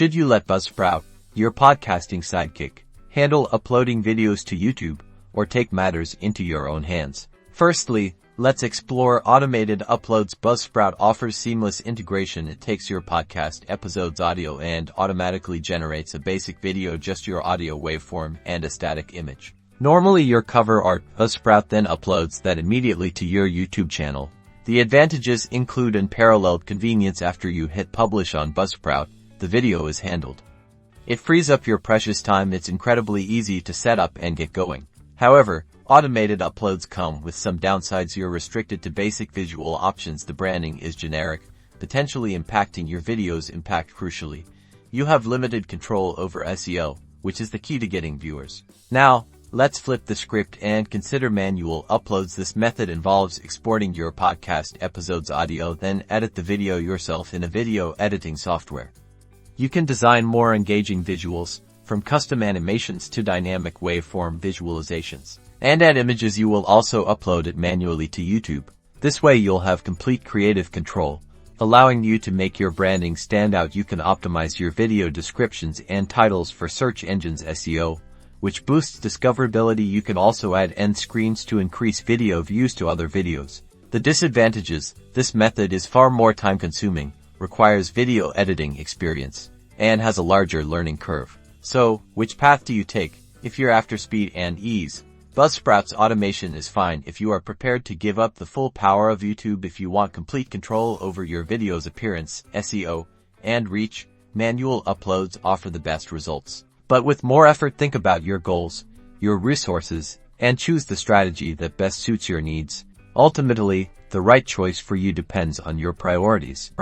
Should you let Buzzsprout, your podcasting sidekick, handle uploading videos to YouTube, or take matters into your own hands? Firstly, let's explore automated uploads. Buzzsprout offers seamless integration. It takes your podcast episode's audio and automatically generates a basic video, just your audio waveform and a static image. Normally your cover art. Buzzsprout then uploads that immediately to your YouTube channel. The advantages include unparalleled convenience. After you hit publish on Buzzsprout, the video is handled. It frees up your precious time. It's incredibly easy to set up and get going. However, automated uploads come with some downsides. You're restricted to basic visual options. The branding is generic, potentially impacting your video's impact. Crucially, you have limited control over SEO, which is the key to getting viewers. Now, let's flip the script and consider manual uploads. This method involves exporting your podcast episode's audio, then edit the video yourself in a video editing software. You can design more engaging visuals, from custom animations to dynamic waveform visualizations, and add images. You will also upload it manually to YouTube. This way you'll have complete creative control, allowing you to make your branding stand out. You can optimize your video descriptions and titles for search engines SEO, which boosts discoverability. You can also add end screens to increase video views to other videos. The disadvantages: this method is far more time-consuming, requires video editing experience, and has a larger learning curve. So, which path do you take? If you're after speed and ease, Buzzsprout's automation is fine. If you are prepared to give up the full power of YouTube, if you want complete control over your video's appearance, SEO, and reach, manual uploads offer the best results. But with more effort, think about your goals, your resources, and choose the strategy that best suits your needs. Ultimately, the right choice for you depends on your priorities.